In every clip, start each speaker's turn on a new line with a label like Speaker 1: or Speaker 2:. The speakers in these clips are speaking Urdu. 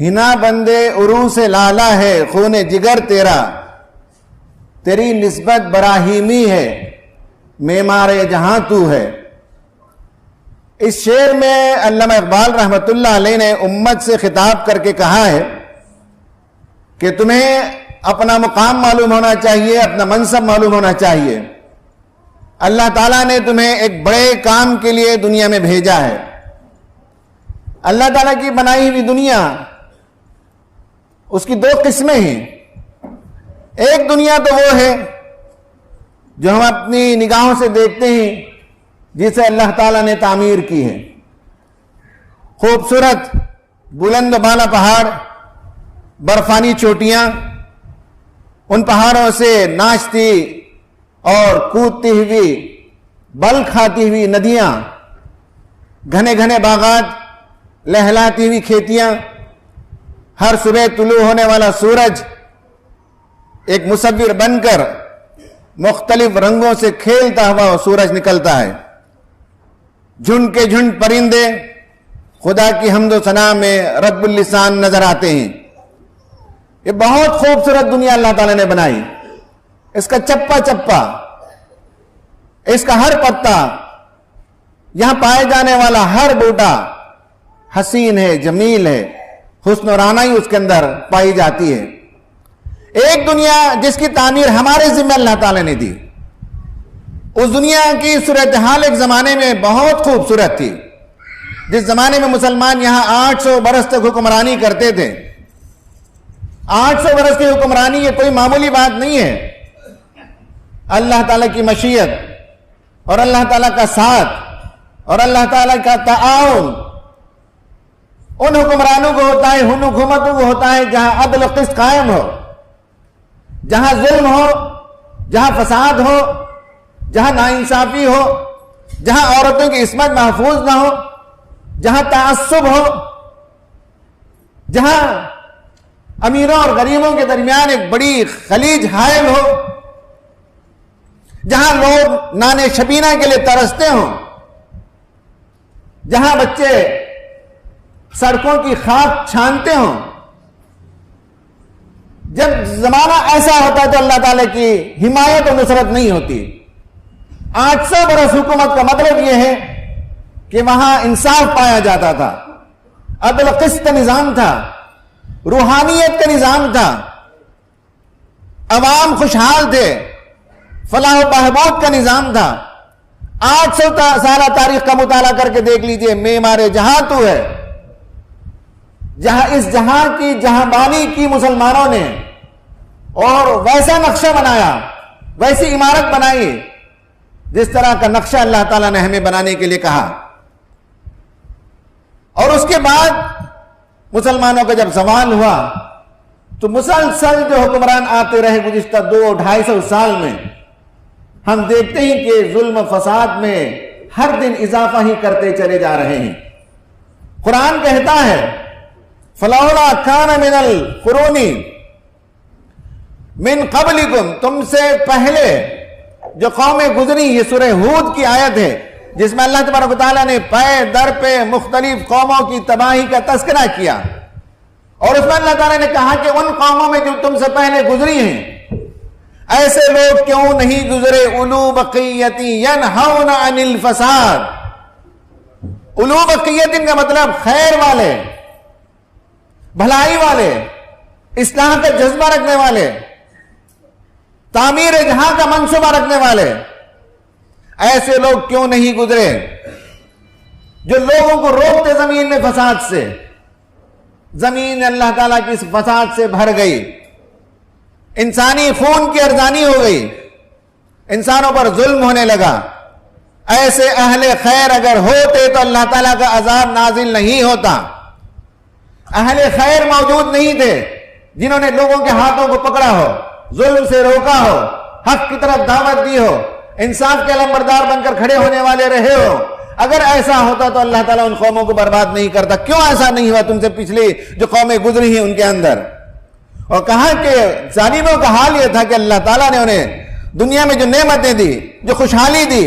Speaker 1: ہنا بندے عروس لالا ہے، خون جگر تیرا، تیری نسبت براہیمی ہے، معمار جہاں تو ہے۔ اس شعر میں علامہ اقبال رحمۃ اللہ علیہ نے امت سے خطاب کر کے کہا ہے کہ تمہیں اپنا مقام معلوم ہونا چاہیے، اپنا منصب معلوم ہونا چاہیے۔ اللہ تعالیٰ نے تمہیں ایک بڑے کام کے لیے دنیا میں بھیجا ہے۔ اللہ تعالیٰ کی بنائی ہوئی دنیا، اس کی دو قسمیں ہیں۔ ایک دنیا تو وہ ہے جو ہم اپنی نگاہوں سے دیکھتے ہیں، جسے اللہ تعالیٰ نے تعمیر کی ہے۔ خوبصورت بلند و بالا پہاڑ، برفانی چوٹیاں، ان پہاڑوں سے ناچتی اور کودتی ہوئی بل کھاتی ہوئی ندیاں، گھنے گھنے باغات، لہلاتی ہوئی کھیتیاں، ہر صبح طلوع ہونے والا سورج ایک مصور بن کر مختلف رنگوں سے کھیلتا ہوا وہ سورج نکلتا ہے۔ جھنڈ کے جھنڈ پرندے خدا کی حمد و ثنا میں رب اللسان نظر آتے ہیں۔ یہ بہت خوبصورت دنیا اللہ تعالیٰ نے بنائی۔ اس کا چپا چپا، اس کا ہر پتا، یہاں پائے جانے والا ہر بوٹا حسین ہے، جمیل ہے، حسن و رعنائی اس کے اندر پائی جاتی ہے۔ ایک دنیا جس کی تعمیر ہمارے ذمہ اللہ تعالیٰ نے دی۔ اس دنیا کی صورتحال ایک زمانے میں بہت خوبصورت تھی، جس زمانے میں مسلمان یہاں 800 برس تک حکمرانی کرتے تھے۔ 800 برس کی حکمرانی یہ کوئی معمولی بات نہیں ہے۔ اللہ تعالیٰ کی مشیت اور اللہ تعالیٰ کا ساتھ اور اللہ تعالیٰ کا تعاون ان حکمرانوں کو ہوتا ہے، ان حکومتوں کو ہوتا ہے جہاں عدل و قسط قائم ہو، جہاں ظلم ہو، جہاں فساد ہو، جہاں ناانصافی ہو، جہاں عورتوں کی عصمت محفوظ نہ ہو، جہاں تعصب ہو، جہاں امیروں اور غریبوں کے درمیان ایک بڑی خلیج حائل ہو، جہاں لوگ نانے شبینہ کے لیے ترستے ہوں، جہاں بچے سڑکوں کی خاک چھانتے ہوں۔ جب زمانہ ایسا ہوتا ہے تو اللہ تعالیٰ کی حمایت و نصرت نہیں ہوتی۔ 800 برس حکومت کا مطلب یہ ہے کہ وہاں انصاف پایا جاتا تھا، عدل و قسط کا نظام تھا، روحانیت کا نظام تھا، عوام خوشحال تھے، فلاح و بہبود کا نظام تھا۔ 800 سالہ تاریخ کا مطالعہ کر کے دیکھ لیجئے، معمار جہاں تو ہے، جہاں اس جہاں کی جہاں بانی کی مسلمانوں نے اور ویسا نقشہ بنایا، ویسی عمارت بنائی جس طرح کا نقشہ اللہ تعالیٰ نے ہمیں بنانے کے لیے کہا۔ اور اس کے بعد مسلمانوں کا جب زوال ہوا تو مسلسل جو حکمران آتے رہے گزشتہ 200-250 سال میں، ہم دیکھتے ہیں کہ ظلم و فساد میں ہر دن اضافہ ہی کرتے چلے جا رہے ہیں۔ قرآن کہتا ہے فَلَوْلَا كَانَ مِنَ الْقُرُونِ مِنْ قَبْلِكُمْ، تم سے پہلے جو قومیں گزری، یہ سورہ ہود کی آیت ہے جس میں اللہ تبارک و تعالیٰ نے پے در پہ مختلف قوموں کی تباہی کا تذکرہ کیا، اور اس میں اللہ تعالیٰ نے کہا کہ ان قوموں میں جو تم سے پہلے گزری ہیں، ایسے لوگ کیوں نہیں گزرے اولو بقیت ینہون عن الفساد۔ اولو بقیت کا مطلب خیر والے، بھلائی والے، اصلاح کا جذبہ رکھنے والے، تعمیر جہاں کا منصوبہ رکھنے والے۔ ایسے لوگ کیوں نہیں گزرے جو لوگوں کو روکتے زمین میں فساد سے؟ زمین اللہ تعالیٰ کی اس فساد سے بھر گئی، انسانی خون کی ارزانی ہو گئی، انسانوں پر ظلم ہونے لگا۔ ایسے اہل خیر اگر ہوتے تو اللہ تعالیٰ کا عذاب نازل نہیں ہوتا۔ اہل خیر موجود نہیں تھے جنہوں نے لوگوں کے ہاتھوں کو پکڑا ہو، ظلم سے روکا ہو، حق کی طرف دعوت دی ہو، انصاف کے علمبردار بن کر کھڑے ہونے والے رہے ہو۔ اگر ایسا ہوتا تو اللہ تعالیٰ ان قوموں کو برباد نہیں کرتا۔ کیوں ایسا نہیں ہوا تم سے پچھلی جو قومیں گزری ہیں ان کے اندر؟ اور کہا کہ ظالموں کا حال یہ تھا کہ اللہ تعالیٰ نے انہیں دنیا میں جو نعمتیں دی، جو خوشحالی دی،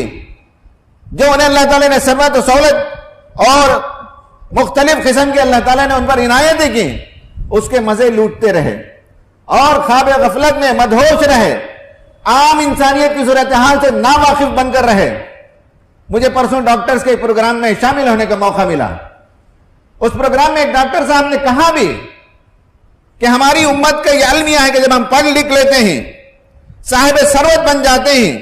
Speaker 1: جو انہیں اللہ تعالیٰ نے ثروت و سہولت اور مختلف قسم کے اللہ تعالیٰ نے ان پر عنایتیں کی، اس کے مزے لوٹتے رہے اور خواب غفلت میں مدہوش رہے، عام انسانیت کی صورتحال سے ناواقف بن کر رہے۔ مجھے پرسوں ڈاکٹرز کے پروگرام میں شامل ہونے کا موقع ملا۔ اس پروگرام میں ایک ڈاکٹر صاحب نے کہا بھی کہ ہماری امت کا یہ المیہ ہے کہ جب ہم پڑھ لکھ لیتے ہیں، صاحب ثروت بن جاتے ہیں،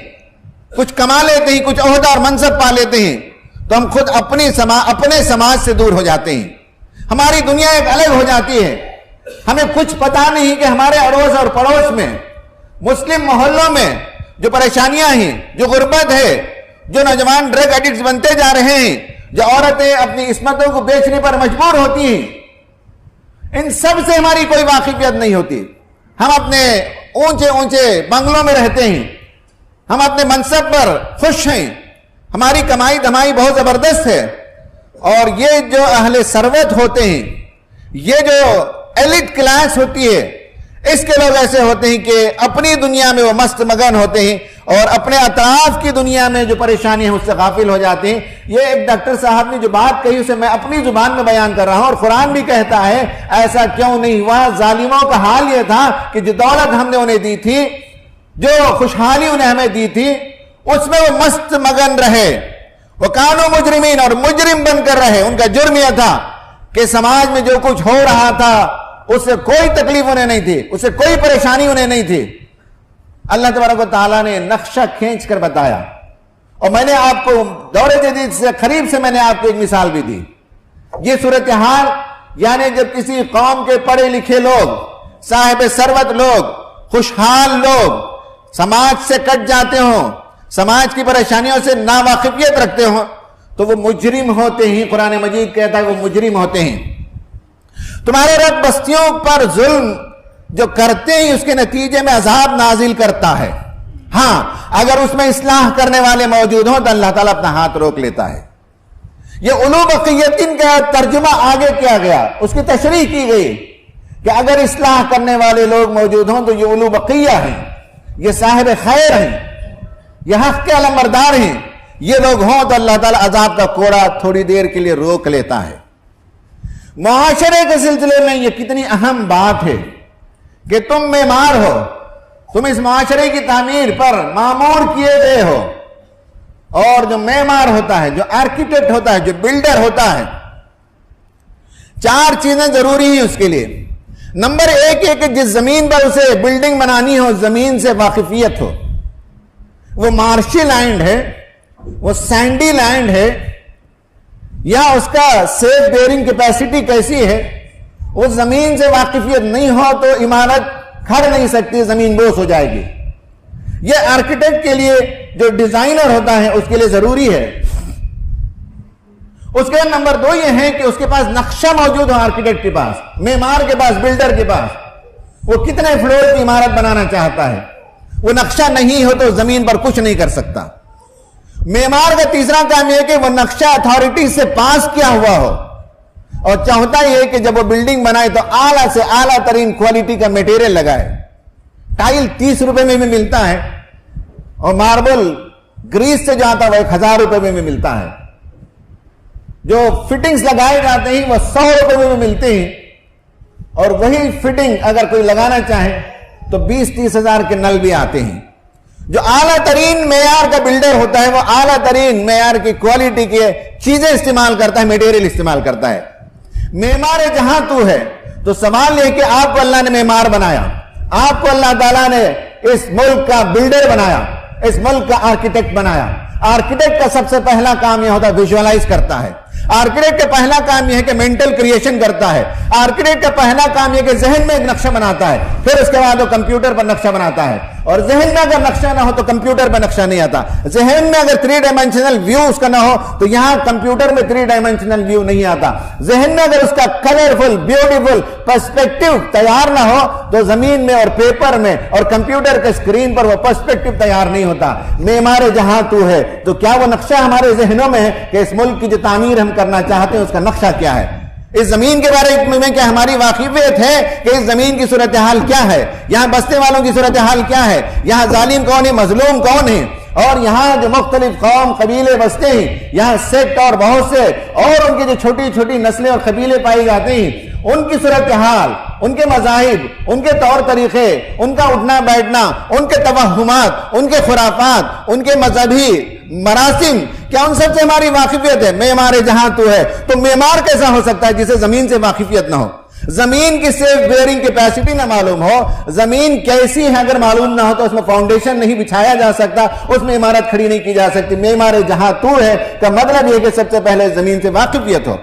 Speaker 1: کچھ کما لیتے ہیں، کچھ عہدہ اور منصب پا لیتے ہیں، تو ہم خود اپنے سماج سے دور ہو جاتے ہیں، ہماری دنیا ایک الگ ہو جاتی ہے، ہمیں کچھ پتا نہیں کہ ہمارے اڑوس اور پڑوس میں، مسلم محلوں میں جو پریشانیاں ہیں، جو غربت ہے، جو نوجوان ڈرگ ایڈکٹس بنتے جا رہے ہیں، جو عورتیں اپنی عصمتوں کو بیچنے پر مجبور ہوتی ہیں، ان سب سے ہماری کوئی واقفیت نہیں ہوتی۔ ہم اپنے اونچے اونچے بنگلوں میں رہتے ہیں، ہم اپنے منصب پر خوش ہیں، ہماری کمائی دھمائی بہت زبردست ہے، اور یہ جو اہل ثروت ہوتے ہیں، یہ جو ایلیٹ کلاس ہوتی ہے، اس کے لوگ ایسے ہوتے ہیں کہ اپنی دنیا میں وہ مست مگن ہوتے ہیں اور اپنے اطراف کی دنیا میں جو پریشانی ہے اس سے غافل ہو جاتے ہیں۔ یہ ایک ڈاکٹر صاحب نے جو بات کہی اسے میں اپنی زبان میں بیان کر رہا ہوں، اور قرآن بھی کہتا ہے ایسا کیوں نہیں ہوا۔ ظالموں کا حال یہ تھا کہ جو دولت ہم نے انہیں دی تھی، جو خوشحالی انہیں ہمیں دی تھی، اس میں وہ مست مگن رہے، وہ کانوں مجرمین اور مجرم بن کر رہے۔ ان کا جرم یہ تھا کہ سماج میں جو کچھ ہو رہا تھا اس سے کوئی تکلیف انہیں نہیں تھی، اس سے کوئی پریشانی انہیں نہیں تھی۔ اللہ تبارک و تعالیٰ نے نقشہ کھینچ کر بتایا، اور میں نے آپ کو دور جدید سے قریب سے میں نے آپ کو ایک مثال بھی دی۔ یہ صورتحال یعنی جب کسی قوم کے پڑھے لکھے لوگ، صاحب ثروت لوگ، خوشحال لوگ سماج سے کٹ جاتے ہوں، سماج کی پریشانیوں سے ناواقفیت رکھتے ہوں، تو وہ مجرم ہوتے ہیں۔ قرآن مجید کہتا ہے وہ مجرم ہوتے ہیں۔ تمہارے رب بستیوں پر ظلم جو کرتے ہیں اس کے نتیجے میں عذاب نازل کرتا ہے، ہاں اگر اس میں اصلاح کرنے والے موجود ہوں تو اللہ تعالیٰ اپنا ہاتھ روک لیتا ہے۔ یہ علو بقیتن کا ترجمہ آگے کیا گیا، اس کی تشریح کی گئی کہ اگر اصلاح کرنے والے لوگ موجود ہوں تو یہ علو بقیہ ہیں، یہ صاحب خیر ہیں، یہ حق کے علمبردار ہیں، یہ لوگ ہوں تو اللہ تعالیٰ عذاب کا کوڑا تھوڑی دیر کے لیے روک لیتا ہے۔ معاشرے کے سلسلے میں یہ کتنی اہم بات ہے کہ تم معمار ہو، تم اس معاشرے کی تعمیر پر مامور کیے گئے ہو، اور جو معمار ہوتا ہے، جو آرکیٹیکٹ ہوتا ہے، جو بلڈر ہوتا ہے، چار چیزیں ضروری ہیں اس کے لیے۔ نمبر ایک ہے کہ جس زمین پر اسے بلڈنگ بنانی ہو زمین سے واقفیت ہو، وہ مارشی لینڈ ہے، وہ سینڈی لینڈ ہے، یا اس کا سیف بیئرنگ کیپیسٹی کیسی ہے، اس زمین سے واقفیت نہیں ہو تو عمارت کھڑ نہیں سکتی، زمین بوس ہو جائے گی۔ یہ آرکیٹیکٹ کے لیے جو ڈیزائنر ہوتا ہے اس کے لیے ضروری ہے۔ اس کے نمبر دو یہ ہے کہ اس کے پاس نقشہ موجود ہو، آرکیٹیکٹ کے پاس، معمار کے پاس، بلڈر کے پاس، وہ کتنے فلور کی عمارت بنانا چاہتا ہے، وہ نقشہ نہیں ہو تو زمین پر کچھ نہیں کر سکتا۔ معمار کا تیسرا کام یہ ہے کہ وہ نقشہ اتھارٹی سے پاس کیا ہوا ہو، اور چاہتا یہ کہ جب وہ بلڈنگ بنائے تو اعلیٰ سے اعلیٰ ترین کوالٹی کا میٹیریل لگائے۔ ٹائل 30 روپے میں بھی ملتا ہے، اور ماربل گریس سے جو آتا ہے وہ 1000 روپے میں بھی ملتا ہے۔ جو فٹنگز لگائے جاتے ہیں وہ 100 روپے میں بھی ملتے ہیں، اور وہی فٹنگ اگر کوئی لگانا چاہے تو 20-30 ہزار کے نل بھی آتے ہیں۔ جو اعلیٰ ترین معیار کا بلڈر ہوتا ہے وہ اعلیٰ ترین معیار کی کوالٹی کی چیزیں استعمال کرتا ہے، میٹیریل استعمال کرتا ہے۔ معمار جہاں تو ہے تو سوال یہ کہ آپ کو اللہ نے معمار بنایا، آپ کو اللہ تعالیٰ نے اس ملک کا بلڈر بنایا، اس ملک کا آرکیٹیکٹ بنایا۔ آرکیٹیکٹ کا سب سے پہلا کام یہ ہوتا ہے ویژوالائز کرتا ہے۔ آرکیٹیکٹ کا پہلا کام یہ ہے کہ مینٹل کریشن کرتا ہے۔ آرکیٹیکٹ کا پہلا کام یہ کہ ذہن میں ایک نقشہ بناتا ہے، پھر اس کے بعد وہ کمپیوٹر پر نقشہ بناتا ہے، اور ذہن میں اگر نقشہ نہ ہو تو کمپیوٹر پر نقشہ نہیں آتا۔ ذہن میں اگر 3 ڈائمینشنل ویو اس کا نہ ہو تو یہاں کمپیوٹر میں 3 ڈائمینشنل ویو نہیں آتا۔ ذہن میں اگر اس کا کلرفل بیوٹیفل پرسپیکٹو تیار نہ ہو تو زمین میں اور پیپر میں اور کمپیوٹر کے اسکرین پر وہ پرسپیکٹو تیار نہیں ہوتا۔ معمار جہاں تو ہے تو کیا وہ نقشہ ہمارے ذہنوں میں ہے کہ اس ملک کی جو تعمیر ہم کرنا چاہتے ہیں اس کا نقشہ کیا ہے؟ اس زمین کے بارے میں کیا ہماری واقفیت ہے کہ اس زمین کی صورتحال کیا ہے؟ یہاں بسنے والوں کی صورتحال کیا ہے؟ یہاں ظالم کون ہے، مظلوم کون ہے؟ اور یہاں جو مختلف قوم قبیلے بستے ہیں، یہاں سیکٹ اور بہت سے اور ان کی جو چھوٹی چھوٹی نسلیں اور قبیلے پائی جاتے ہیں، ان کی صورتحال ان کے مذاہب، ان کے طور طریقے، ان کا اٹھنا بیٹھنا، ان کے توہمات، ان کے خرافات، ان کے مذہبی مراسم، کیا ان سب سے ہماری واقفیت ہے؟ معمار جہاں تو ہے، تو معمار کیسا ہو سکتا ہے جسے زمین سے واقفیت نہ ہو؟ زمین کی سیف بیئرنگ کیپیسٹی نہ معلوم ہو، زمین کیسی ہے اگر معلوم نہ ہو تو اس میں فاؤنڈیشن نہیں بچھایا جا سکتا، اس میں عمارت کھڑی نہیں کی جا سکتی۔ معمار جہاں تو ہے کا مطلب یہ کہ سب سے پہلے زمین سے واقفیت ہو۔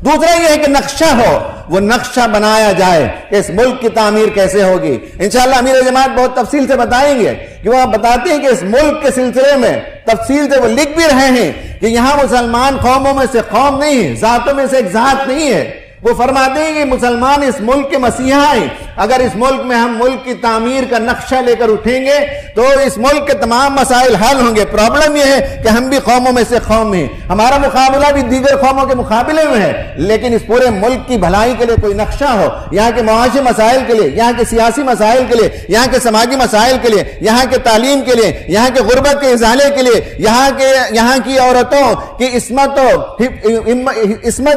Speaker 1: دوسرا یہ ہے کہ نقشہ ہو، وہ نقشہ بنایا جائے کہ اس ملک کی تعمیر کیسے ہوگی۔ انشاءاللہ امیر جماعت بہت تفصیل سے بتائیں گے کہ وہ بتاتے ہیں کہ اس ملک کے سلسلے میں تفصیل سے وہ لکھ بھی رہے ہیں کہ یہاں مسلمان قوموں میں سے قوم نہیں ہے، ذاتوں میں سے ایک ذات نہیں ہے۔ وہ فرماتے ہیں کہ مسلمان اس ملک کے مسیحا ہیں، اگر اس ملک میں ہم ملک کی تعمیر کا نقشہ لے کر اٹھیں گے تو اس ملک کے تمام مسائل حل ہوں گے۔ پرابلم یہ ہے کہ ہم بھی قوموں میں سے قوم ہیں، ہمارا مقابلہ بھی دیگر قوموں کے مقابلے میں ہے، لیکن اس پورے ملک کی بھلائی کے لیے کوئی نقشہ ہو، یہاں کے معاشی مسائل کے لیے، یہاں کے سیاسی مسائل کے لیے، یہاں کے سماجی مسائل کے لیے، یہاں کے تعلیم کے لیے، یہاں کے غربت کے ازالے کے لیے، یہاں کی عورتوں کی عصمت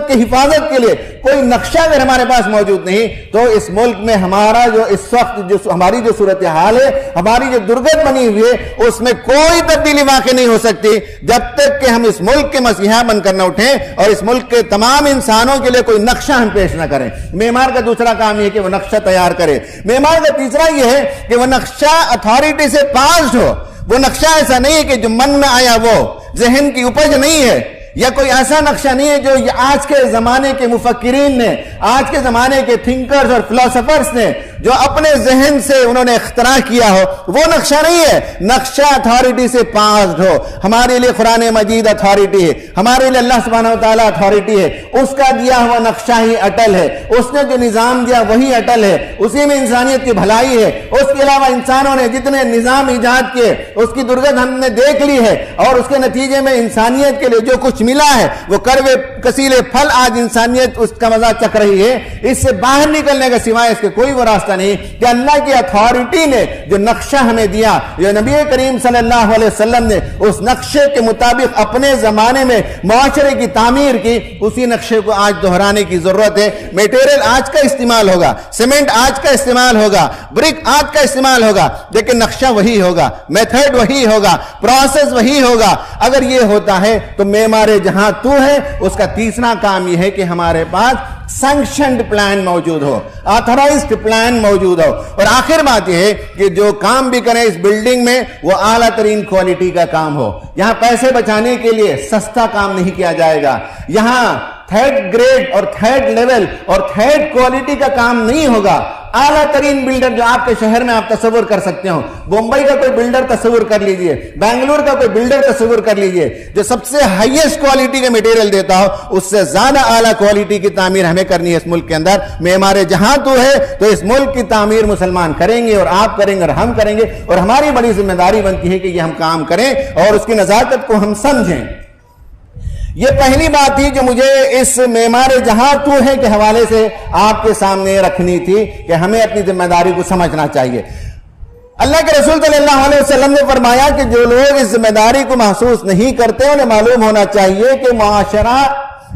Speaker 1: کی حفاظت کے لیے کوئی نقشہ اگر ہمارے پاس موجود نہیں تو اس ملک میں ہمارا جو اس وقت ہماری جو صورتحال ہے، ہماری جو درگت بنی ہوئی ہے، اس میں کوئی تبدیلی واقع نہیں ہو سکتی جب تک کہ ہم اس ملک کے مسیحا بن کر نہ اٹھیں اور اس ملک کے تمام انسانوں کے لیے کوئی نقشہ ہم پیش نہ کریں۔ معمار کا دوسرا کام یہ ہے کہ وہ نقشہ تیار کرے۔ معمار کا تیسرا یہ ہے کہ وہ نقشہ اتھارٹی سے پاسڈ ہو۔ وہ نقشہ ایسا نہیں ہے کہ جو من میں آیا وہ، ذہن کی اپج نہیں ہے، یا کوئی ایسا نقشہ نہیں ہے جو آج کے زمانے کے مفکرین نے، آج کے زمانے کے تھنکرز اور فلاسفرز نے جو اپنے ذہن سے انہوں نے اختراع کیا ہو، وہ نقشہ نہیں ہے۔ نقشہ اتھارٹی سے پاسڈ ہو۔ ہمارے لیے قرآن مجید اتھارٹی ہے، ہمارے لیے اللہ سبحانہ وتعالیٰ اتھارٹی ہے، اس کا دیا ہوا نقشہ ہی اٹل ہے، اس نے جو نظام دیا وہی اٹل ہے، اسی میں انسانیت کی بھلائی ہے۔ اس کے علاوہ انسانوں نے جتنے نظام ایجاد کیے اس کی درگت ہم نے دیکھ لی ہے، اور اس کے نتیجے میں انسانیت کے لیے جو کچھ ملا ہے وہ کروے کسیلے پھل آج انسانیت اس کا مزہ چکھ رہی ہے۔ اس سے باہر نکلنے کا سوائے اس کے کوئی وہ راستہ نہیں کہ اللہ کی اتھارٹی نے جو نقشہ ہمیں دیا، جو نبی کریم صلی اللہ علیہ وسلم نے اس نقشے کے مطابق اپنے زمانے میں معاشرے کی تعمیر کی، اسی نقشے کو آج دہرانے کی ضرورت ہے۔ میٹیریل آج کا استعمال ہوگا، سیمنٹ آج کا استعمال ہوگا، برک آج کا استعمال ہوگا، لیکن نقشہ وہی ہوگا، میتھڈ وہی ہوگا، پروسیس وہی ہوگا۔ اگر یہ ہوتا ہے تو معمار جہاں تو ہے، اس کا تیسرا کام یہ ہے کہ ہمارے پاس سینکشنڈ پلان موجود ہو، آتھرائزڈ پلان موجود ہو، اور آخر بات یہ ہے کہ جو کام بھی کریں اس بلڈنگ میں وہ اعلیٰ ترین کوالٹی کا کام ہو۔ یہاں پیسے بچانے کے لیے سستا کام نہیں کیا جائے گا، یہاں تھرڈ گریڈ اور تھرڈ لیول اور تھرڈ کوالٹی کا کام نہیں ہوگا۔ اعلیٰ ترین بلڈر جو آپ کے شہر میں آپ تصور کر سکتے ہو، بمبئی کا کوئی بلڈر تصور کر لیجئے، بنگلور کا کوئی بلڈر تصور کر لیجئے، جو سب سے ہائیسٹ کوالٹی کا میٹیریل دیتا ہو، اس سے زیادہ اعلیٰ کوالٹی کی تعمیر ہمیں کرنی ہے اس ملک کے اندر۔ معمار جہاں تو ہے تو اس ملک کی تعمیر مسلمان کریں گے، اور آپ کریں گے اور ہم کریں گے، اور ہماری بڑی ذمہ داری بنتی ہے کہ یہ ہم کام کریں اور اس کی نزاکت کو ہم سمجھیں۔ یہ پہلی بات تھی جو مجھے اس معمار جہاں تو ہے کے حوالے سے آپ کے سامنے رکھنی تھی کہ ہمیں اپنی ذمہ داری کو سمجھنا چاہیے۔ اللہ کے رسول صلی اللہ علیہ وسلم نے فرمایا کہ جو لوگ اس ذمہ داری کو محسوس نہیں کرتے انہیں معلوم ہونا چاہیے کہ معاشرہ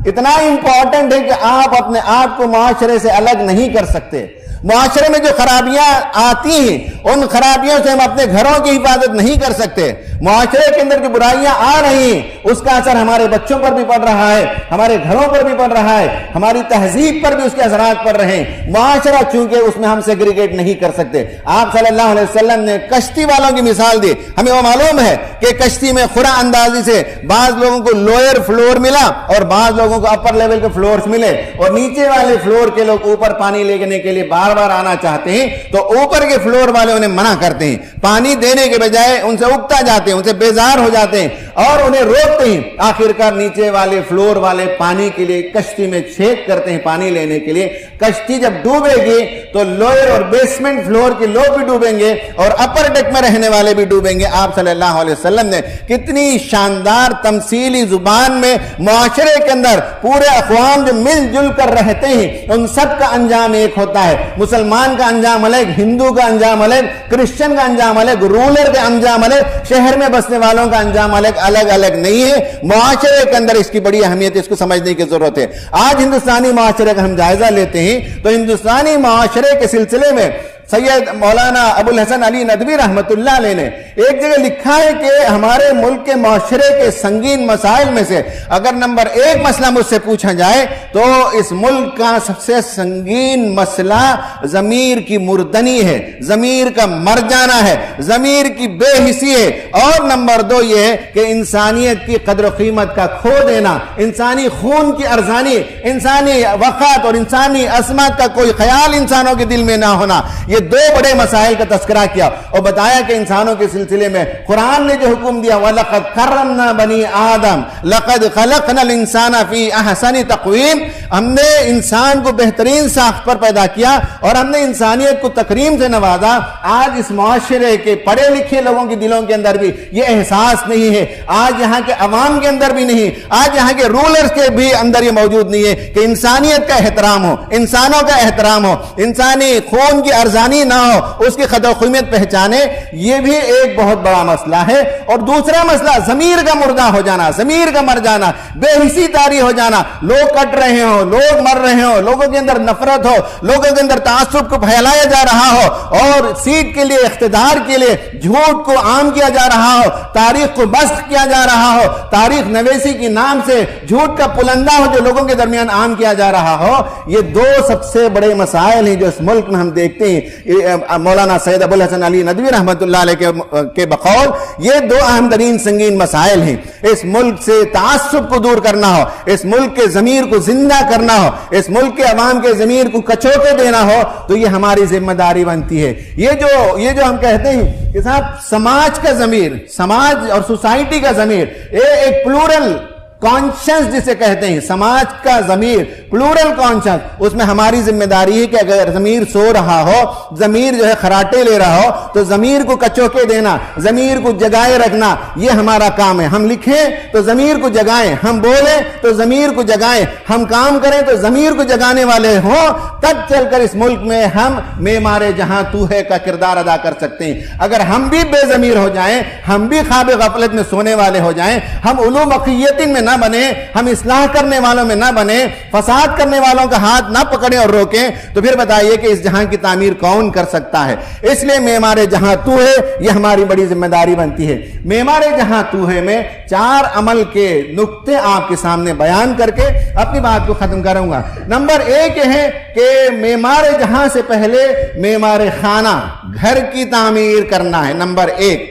Speaker 1: اتنا امپورٹنٹ ہے کہ آپ اپنے آپ کو معاشرے سے الگ نہیں کر سکتے۔ معاشرے میں جو خرابیاں آتی ہیں ان خرابیوں سے ہم اپنے گھروں کی حفاظت نہیں کر سکتے۔ معاشرے کے اندر جو برائیاں آ رہی ہیں اس کا اثر ہمارے بچوں پر بھی پڑ رہا ہے، ہمارے گھروں پر بھی پڑ رہا ہے، ہماری تہذیب پر بھی اس کے اثرات پڑ رہے ہیں۔ معاشرہ چونکہ اس میں ہم سیگریگیٹ نہیں کر سکتے۔ آپ صلی اللہ علیہ وسلم نے کشتی والوں کی مثال دی۔ ہمیں وہ معلوم ہے کہ کشتی میں خورا اندازی سے بعض لوگوں کو لوئر فلور ملا اور بعض لوگوں کو اپر لیول کے فلورز ملے، اور نیچے والے فلور کے لوگ اوپر پانی لینے کے لیے بار بار آنا چاہتے ہیں تو اوپر کے فلور والے انہیں منع کرتے ہیں، پانی دینے کے بجائے ان سے اکتا جاتے ہیں، ان سے بیزار ہو جاتے ہیں اور انہیں روکتے ہیں۔ آخرکار نیچے والے فلور والے پانی کے لیے کشتی میں چھید کرتے ہیں پانی لینے کے لیے۔ کشتی جب ڈوبے گی تو لوئر اور بیسمنٹ فلور کے لوگ بھی ڈوبیں گے اور اپر ڈیک میں رہنے والے بھی ڈوبیں گے۔ آپ صلی اللہ علیہ وسلم نے کتنی شاندار تمثیلی زبان میں معاشرے کے اندر پورے اقوام جو مل جل کر رہتے ہیں ان سب کا انجام ایک ہوتا ہے۔ مسلمان کا انجام الگ، ہندو کا انجام الگ، کرسچن کا انجام الگ، رولر کا انجام الگ، شہر میں بسنے والوں کا انجام الگ، الگ الگ نہیں ہے، معاشرے کے اندر اس کی بڑی اہمیت، اس کو سمجھنے کی ضرورت ہے۔ آج ہندوستانی معاشرے کا ہم جائزہ لیتے ہیں تو ہندوستانی معاشرے کے سلسلے میں سید مولانا ابو الحسن علی ندوی رحمۃ اللہ علیہ نے ایک جگہ لکھا ہے کہ ہمارے ملک کے معاشرے کے سنگین مسائل میں سے اگر نمبر 1 مسئلہ مجھ سے پوچھا جائے تو اس ملک کا سب سے سنگین مسئلہ ضمیر کی مردنی ہے، ضمیر کا مر جانا ہے، ضمیر کی بے حسی ہے، اور نمبر 2 یہ ہے کہ انسانیت کی قدر و قیمت کا کھو دینا، انسانی خون کی ارزانی، انسانی وقت اور انسانی عصمت کا کوئی خیال انسانوں کے دل میں نہ ہونا، یہ 2 بڑے مسائل کا تذکرہ کیا اور بتایا کہ انسانوں کے سلسلے میں قرآن نے جو حکم دیا وَلَقَدْ كَرَّمْنَا بَنِي آدم لَقَدْ خَلَقْنَا الْإِنسَانَ فِي أَحْسَنِ تَقْوِيمٍ، ہم نے انسان کو بہترین ساخت پر پیدا کیا اور ہم نے انسانیت کو تکریم سے نوازا۔ آج اس معاشرے کے پڑھے لکھے لوگوں کے دلوں کے اندر بھی یہ احساس نہیں ہے، آج یہاں کے عوام کے اندر بھی نہیں، آج یہاں کے رولرز کے بھی اندر یہ موجود نہیں ہے کہ انسانیت کا احترام ہو، انسانوں کا احترام ہو، انسانی خون کی ارزانی نہ ہو، اس کی قدر و قیمت پہچانے، یہ بھی ایک بہت بڑا مسئلہ ہے۔ اور دوسرا مسئلہ ضمیر کا مردہ ہو جانا، ضمیر کا مر جانا، بے حسی طاری ہو جانا، لوگ کٹ رہے ہوں، لوگ مر رہے ہوں، لوگوں کے اندر نفرت ہو، لوگوں کے اندر تعصب کو پھیلایا جا رہا ہو اور سیٹ کے لیے، اقتدار کے لیے جھوٹ کو عام کیا جا رہا ہو، تاریخ کو بست کیا جا رہا ہو، تاریخ نویسی کے نام سے جھوٹ کا پلندہ ہو جو لوگوں کے درمیان عام کیا جا رہا ہو، یہ 2 سب سے بڑے مسائل ہیں جو اس ملک میں ہم دیکھتے ہیں۔ مولانا سید ابو الحسن علی ندوی رحمۃ اللہ علیہ کے بقول یہ 2 اہم ترین سنگین مسائل ہیں۔ اس ملک سے تعصب کو دور کرنا ہو، اس ملک کے ضمیر کو زندہ کرنا ہو، اس ملک کے عوام کے ضمیر کو کچوٹے دینا ہو تو یہ ہماری ذمہ داری بنتی ہے۔ یہ جو ہم کہتے ہیں کہ صاحب سماج کا ضمیر، سماج اور سوسائٹی کا ضمیر، ایک پلورل کانشنس جسے کہتے ہیں، سماج کا ضمیر، پلورل کانشنس، اس میں ہماری ذمہ داری ہے کہ اگر ضمیر سو رہا ہو، ضمیر جو ہے خراٹے لے رہا ہو تو ضمیر کو کچوکے دینا، ضمیر کو جگائے رکھنا، یہ ہمارا کام ہے۔ ہم لکھیں تو ضمیر کو جگائیں، ہم بولیں تو ضمیر کو جگائیں، ہم کام کریں تو ضمیر کو جگانے والے ہوں، تب چل کر اس ملک میں ہم معمار جہاں تو ہے کا کردار ادا کر سکتے ہیں۔ اگر ہم بھی بے ضمیر ہو جائیں، ہم بھی خواب غفلت میں سونے والے ہو جائیں، ہم علوم عقیدت میں نہ بنے، ہم اصلاح کرنے والوں میں نہ بنے، فساد کرنے والوں کا ہاتھ نہ پکڑیں اور روکیں، تو پھر بتائیے کہ اس جہاں کی تعمیر کون کر سکتا ہے؟ اس لیے معمار جہاں تو ہے یہ ہماری بڑی ذمہ داری بنتی ہے۔ معمار جہاں تو ہے میں 4 عمل کے نقطے آپ کے سامنے بیان کر کے اپنی بات کو ختم کروں گا۔ نمبر 1 یہ ہے کہ معمار جہاں سے پہلے معمار خانہ، گھر کی تعمیر کرنا ہے، نمبر 1۔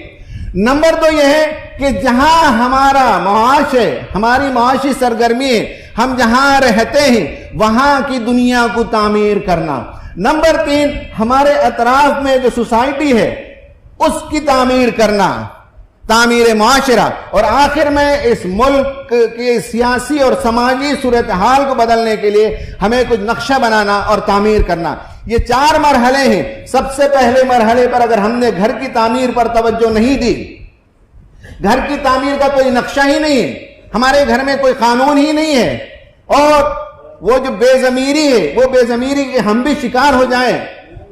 Speaker 1: نمبر 2 یہ ہے کہ جہاں ہمارا معاش ہے، ہماری معاشی سرگرمی ہے، ہم جہاں رہتے ہیں وہاں کی دنیا کو تعمیر کرنا۔ نمبر 3 ہمارے اطراف میں جو سوسائٹی ہے اس کی تعمیر کرنا، تعمیر معاشرہ۔ اور آخر میں اس ملک کی سیاسی اور سماجی صورتحال کو بدلنے کے لیے ہمیں کچھ نقشہ بنانا اور تعمیر کرنا۔ یہ 4 مرحلے ہیں۔ سب سے پہلے مرحلے پر اگر ہم نے گھر کی تعمیر پر توجہ نہیں دی، گھر کی تعمیر کا کوئی نقشہ ہی نہیں ہے، ہمارے گھر میں کوئی قانون ہی نہیں ہے، اور وہ جو بے ضمیری ہے وہ بے ضمیری کے ہم بھی شکار ہو جائیں،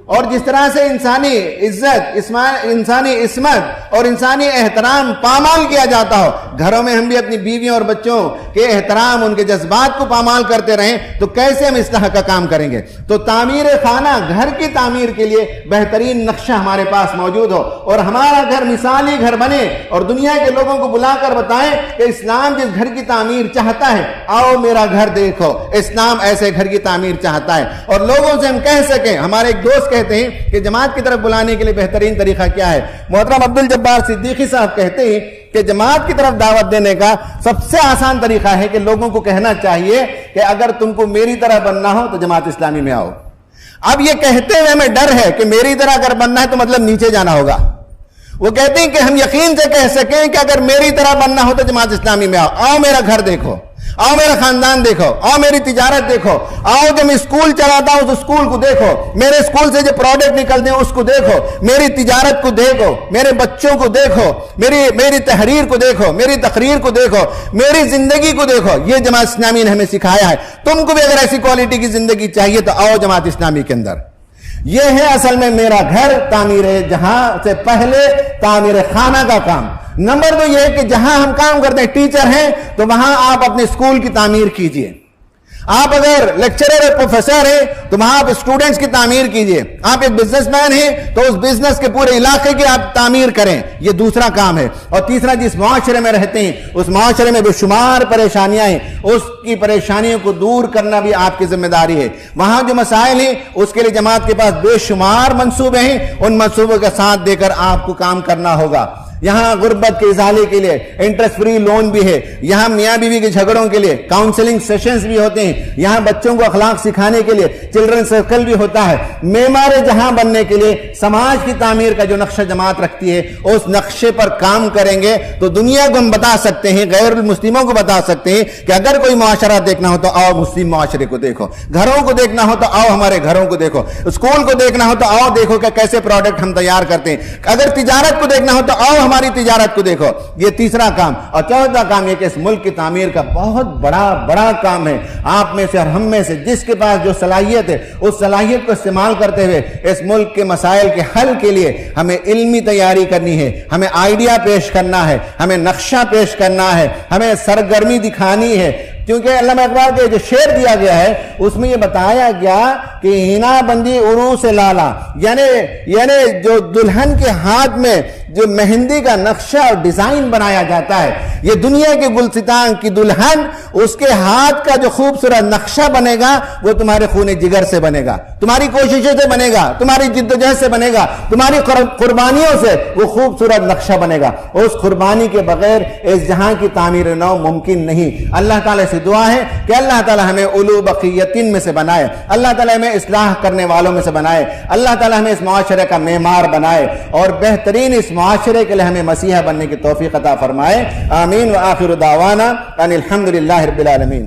Speaker 1: اور جس طرح سے انسانی عزت، انسانی عصمت اور انسانی احترام پامال کیا جاتا ہو، گھروں میں ہم بھی اپنی بیویوں اور بچوں کے احترام، ان کے جذبات کو پامال کرتے رہیں تو کیسے ہم اصلاح کا کام کریں گے؟ تو تعمیر خانہ، گھر کی تعمیر کے لیے بہترین نقشہ ہمارے پاس موجود ہو اور ہمارا گھر مثالی گھر بنے، اور دنیا کے لوگوں کو بلا کر بتائیں کہ اسلام جس گھر کی تعمیر چاہتا ہے، آؤ میرا گھر دیکھو، اسلام ایسے گھر کی تعمیر چاہتا ہے۔ اور لوگوں سے ہم کہہ سکیں، ہمارے ایک دوست کہتے ہیں کہ جماعت کی طرف بلانے کے لیے بہترین طریقہ کیا ہے؟ محترم عبدالجبار صدیقی صاحب کہتے ہیں کہ جماعت کی طرف دعوت دینے کا سب سے آسان طریقہ ہے کہ لوگوں کو کہنا چاہیے کہ اگر تم کو میری طرح بننا ہو تو جماعت اسلامی میں آؤ۔ اب یہ کہتے ہوئے ہمیں ڈر ہے کہ میری طرح اگر بننا ہے تو مطلب نیچے جانا ہوگا۔ وہ کہتے ہیں کہ ہم یقین سے کہہ سکیں کہ اگر میری طرح بننا ہو تو جماعت اسلامی میں آؤ میرا گھر دیکھو، آؤ میرا خاندان دیکھو، آؤ میری تجارت دیکھو، آؤ جب میں اسکول چلاتا ہوں تو اسکول کو دیکھو، میرے اسکول سے جو پروڈکٹ نکلتے ہیں اس کو دیکھو، میری تجارت کو دیکھو، میرے بچوں کو دیکھو، میری تحریر کو دیکھو، میری تقریر کو دیکھو، میری زندگی کو دیکھو۔ یہ جماعت اسلامی نے ہمیں سکھایا ہے۔ تم کو بھی اگر ایسی کوالٹی کی زندگی چاہیے تو آؤ جماعت اسلامی کے اندر۔ یہ ہے اصل میں میرا گھر تعمیر جہاں سے پہلے تعمیر خانہ کا کام. نمبر 2 یہ ہے کہ جہاں ہم کام کرتے ہیں ٹیچر ہیں تو وہاں آپ اپنے اسکول کی تعمیر کیجئے. آپ اگر لیکچرر اور پروفیسر ہیں تو وہاں آپ اسٹوڈنٹس کی تعمیر کیجئے. آپ ایک بزنس مین ہیں تو اس بزنس کے پورے علاقے کی آپ تعمیر کریں. یہ دوسرا کام ہے. اور تیسرا جس معاشرے میں رہتے ہیں اس معاشرے میں بے شمار پریشانیاں ہیں, اس کی پریشانیوں کو دور کرنا بھی آپ کی ذمہ داری ہے. وہاں جو مسائل ہیں اس کے لیے جماعت کے پاس بے شمار منصوبے ہیں, ان منصوبوں کا ساتھ دے کر آپ کو کام کرنا ہوگا. یہاں غربت کے ازالے کے لیے انٹرسٹ فری لون بھی ہے. یہاں میاں بیوی کے جھگڑوں کے لیے کاؤنسلنگ سیشنز بھی ہوتے ہیں. یہاں بچوں کو اخلاق سکھانے کے لیے چلڈرن سرکل بھی ہوتا ہے. معمار جہاں بننے کے لیے سماج کی تعمیر کا جو نقشہ جماعت رکھتی ہے اس نقشے پر کام کریں گے تو دنیا کو ہم بتا سکتے ہیں, غیر المسلموں کو بتا سکتے ہیں کہ اگر کوئی معاشرہ دیکھنا ہو تو آؤ مسلم معاشرے کو دیکھو, گھروں کو دیکھنا ہو تو آؤ ہمارے گھروں کو دیکھو, اسکول کو دیکھنا ہو تو آؤ دیکھو کہ کیسے پروڈکٹ ہم تیار کرتے ہیں, اگر تجارت کو دیکھنا ہو تو آؤ ہماری تجارت کو دیکھو. یہ تیسرا کام. اور چوتھا کام یہ کہ اس ملک کی تعمیر کا بہت بڑا کام ہے. آپ میں سے اور ہم میں سے جس کے پاس جو صلاحیت ہے اس صلاحیت کو استعمال کرتے ہوئے اس ملک کے مسائل کے حل کے لیے ہمیں علمی تیاری کرنی ہے, ہمیں آئیڈیا پیش کرنا ہے, ہمیں نقشہ پیش کرنا ہے, ہمیں سرگرمی دکھانی ہے. کیونکہ علامہ اقبال کے جو شعر دیا گیا ہے اس میں یہ بتایا گیا کہ ہینا بندی عروس لالا, یعنی جو دلہن کے ہاتھ میں جو مہندی کا نقشہ اور ڈیزائن بنایا جاتا ہے, یہ دنیا کے گلستان کی دلہن, اس کے ہاتھ کا جو خوبصورت نقشہ بنے گا وہ تمہارے خون جگر سے بنے گا, تمہاری کوششوں سے بنے گا, تمہاری جدوجہد سے بنے گا, تمہاری قربانیوں سے وہ خوبصورت نقشہ بنے گا. اس قربانی کے بغیر اس جہاں کی تعمیر نو ممکن نہیں. اللہ تعالیٰ سے دعا ہے کہ اللہ تعالیٰ ہمیں اولو بقیتین میں سے بنائے, اللہ تعالیٰ ہمیں اصلاح کرنے والوں میں سے بنائے, اللہ تعالیٰ ہمیں اس معاشرے کا معمار بنائے اور بہترین اس معاشرے کے لیے ہمیں مسیحا بننے کی توفیق عطا فرمائے. آمین. وآخر دعوانا ان الحمدللہ رب العالمین.